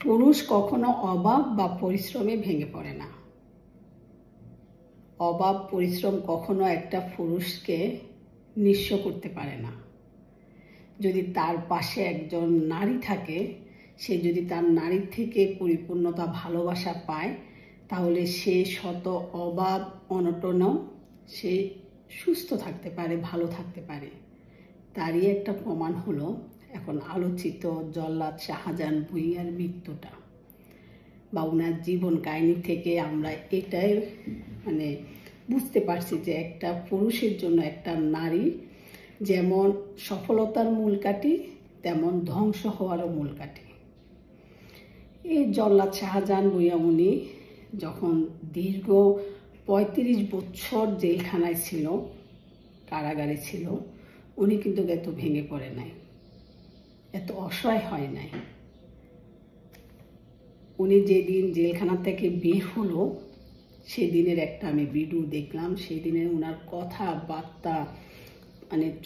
পুরুষ কখনো অভাব বা পরিশ্রমে ভেঙে পড়ে না। অভাব পরিশ্রম কখনো একটা পুরুষকে নিঃস্ব করতে পারে না। যদি তার পাশে একজন নারী থাকে, সে যদি তার নারীর থেকে পরিপূর্ণতা ভালোবাসা পায়, তাহলে সে শত অভাব অনটনও সে সুস্থ থাকতে পারে, ভালো থাকতে পারে। তারই একটা প্রমাণ হলো এখন আলোচিত জল্লাদ শাহজাহান ভূঁইয়ার মৃত্যুটা, বা ওনার জীবন কাহিনী থেকে আমরা এটাই বুঝতে পারছি যে একটা পুরুষের জন্য একটা নারী যেমন সফলতার মূলকাঠি, তেমন ধ্বংস হওয়ারও মূলকাঠি। এই জল্লাদ শাহজাহান ভূঁইয়া উনি যখন দীর্ঘ ৩৫ বছর জেলখানায় ছিল, কারাগারে ছিল, উনি কিন্তু এত ভেঙে পড়ে নাই, এত অসহায় হয় নাই। উনি যেদিন জেলখানা থেকে বের হলো, সেদিনের একটা আমি ভিডিও দেখলাম। সেদিনের ওনার কথাবার্তা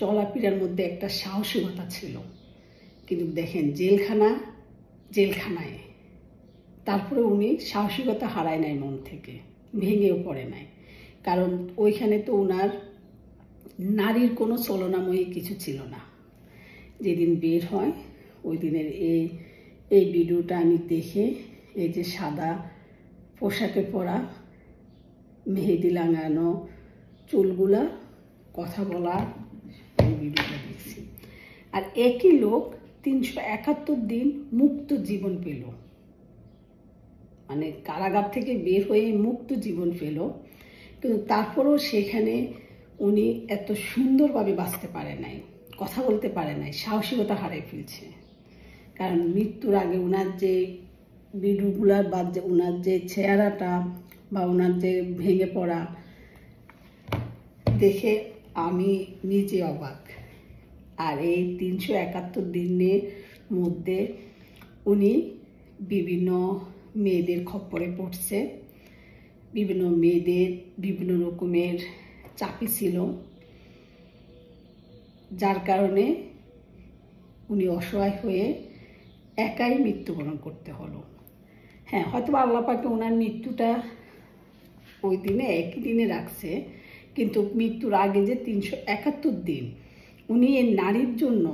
চলাফেরার মধ্যে একটা সাহসিকতা ছিল। কিন্তু দেখেন, জেলখানায় তারপরে উনি সাহসিকতা হারায় নাই, মন থেকে ভেঙেও পড়ে নাই। কারণ ওইখানে তো ওনার নারীর কোনো চলনাময়ী কিছু ছিল না। যেদিন বের হয় ওই দিনের এই ভিডিওটা আমি দেখে, এই যে সাদা পোশাকে পরা, মেহেদি লাগানো চুলগুলা, কথা বলা, এই ভিডিওটা দেখছি। আর একই লোক ৩৭১ দিন মুক্ত জীবন পেল, কারাগার থেকে বের হয়ে মুক্ত জীবন পেল। কিন্তু তারপরেও সেখানে উনি এত সুন্দরভাবে বাঁচতে পারে নাই, কথা বলতে পারে নাই, সাহসিকতা হারিয়ে ফেলছে। কারণ মৃত্যুর আগে ওনার যে ভিডিওগুলার বা ওনার যে চেহারাটা বা ওনার যে ভেঙে পড়া দেখে আমি নিজে অবাক। আর এই ৩৭১ দিনের মধ্যে উনি বিভিন্ন মেয়েদের খপ্পরে পড়ছে, বিভিন্ন মেয়েদের বিভিন্ন রকমের চাপে ছিল, যার কারণে উনি অসহায় হয়ে একাই মৃত্যুবরণ করতে হলো। হ্যাঁ, হয়তো আল্লাহ পাকে ওনার মৃত্যুটা ওই দিনে একই দিনে রাখছে, কিন্তু মৃত্যুর আগে যে ৩৭১ দিন উনি এই নারীর জন্য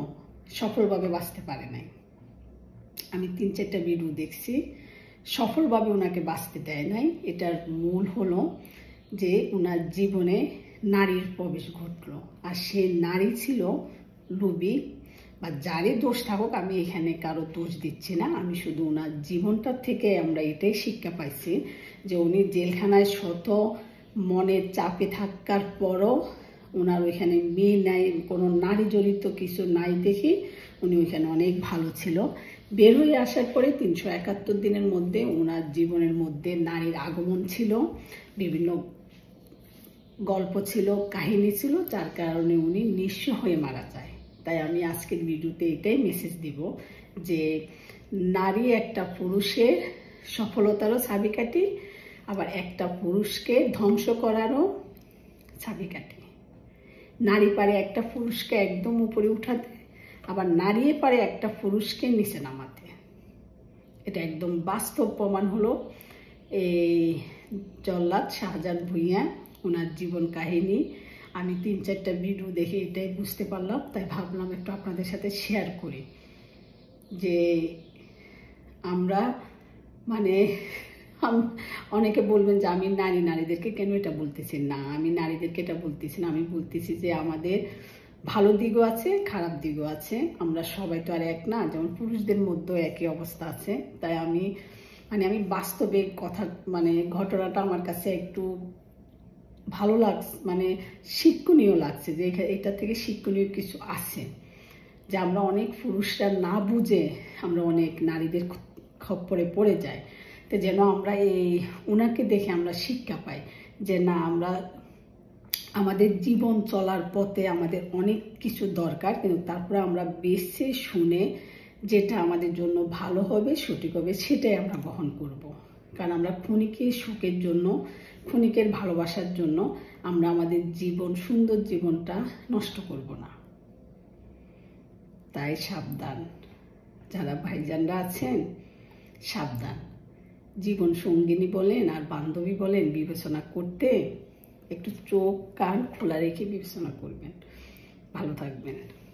সফলভাবে বাঁচতে পারে নাই। আমি ৩-৪টা ভিডিও দেখছি, সফলভাবে ওনাকে বাঁচতে দেয় নাই। এটার মূল হলো যে ওনার জীবনে নারীর প্রবেশ ঘটলো, আর সে নারী ছিল লোভী। বা যারই দোষ থাকুক, আমি এখানে কারো দোষ দিচ্ছি না, আমি শুধু ওনার জীবনটার থেকে আমরা এটাই শিক্ষা পাইছি যে উনি জেলখানায় শত মনের চাপে থাকার পরও ওনার ওইখানে মেয়ে নাই, কোনো নারী জড়িত কিছু নাই দেখি উনি ওইখানে অনেক ভালো ছিল। বের হয়ে আসার পরে ৩৭১ দিনের মধ্যে ওনার জীবনের মধ্যে নারীর আগমন ছিল, বিভিন্ন গল্প ছিল, কাহিনী ছিল, যার কারণে উনি নিঃস্ব হয়ে মারা যায়। তাই আমি আজকের ভিডিওতে এটাই মেসেজ দিব যে নারী একটা পুরুষের সফলতারও চাবিকাঠি, আবার একটা পুরুষকে ধ্বংস করারও চাবিকাঠি। নারী পারে একটা পুরুষকে একদম উপরে উঠাতে, আবার নারী পারে একটা পুরুষকে নিচে নামাতে। এটা একদম বাস্তব প্রমাণ হলো এই জল্লাদ শাহজাহান ভূঁইয়া, ওনার জীবন কাহিনী। আমি ৩-৪টা ভিডিও দেখে এটাই বুঝতে পারলাম, তাই ভাবলাম একটু আপনাদের সাথে শেয়ার করি যে আমরা অনেকে বলবেন যে আমি নারীদেরকে কেন এটা বলতেছি। না, আমি নারীদেরকে এটা বলতেছি না, আমি বলতেছি যে আমাদের ভালো দিকও আছে, খারাপ দিকও আছে। আমরা সবাই তো আর এক না, যেমন পুরুষদের মধ্যেও একই অবস্থা আছে। তাই আমি বাস্তবে কথা ঘটনাটা আমার কাছে একটু ভালো লাগছে, শিক্ষণীয় লাগছে, যে এটা থেকে শিক্ষণীয় কিছু আছে, যে আমরা অনেক পুরুষরা না বুঝে আমরা অনেক নারীদের খপ্পরে পড়ে যাই। তো যেন আমরা ওনাকে দেখে আমরা শিক্ষা পাই যে না, আমরা আমাদের জীবন চলার পথে আমাদের অনেক কিছু দরকার, কিন্তু তারপরে আমরা বেছে শুনে যেটা আমাদের জন্য ভালো হবে, সঠিক হবে, সেটাই আমরা গ্রহণ করব। কারণ আমরা ক্ষণিকের সুখের জন্য, ক্ষণিকের ভালোবাসার জন্য আমরা আমাদের জীবন, সুন্দর জীবনটা নষ্ট করব না। তাই সাবধান, যারা ভাইজানরা আছেন সাবধান। জীবন সঙ্গিনী বলেন আর বান্ধবী বলেন, বিবেচনা করতে একটু চোখ কান খোলা রেখে বিবেচনা করবেন। ভালো থাকবেন।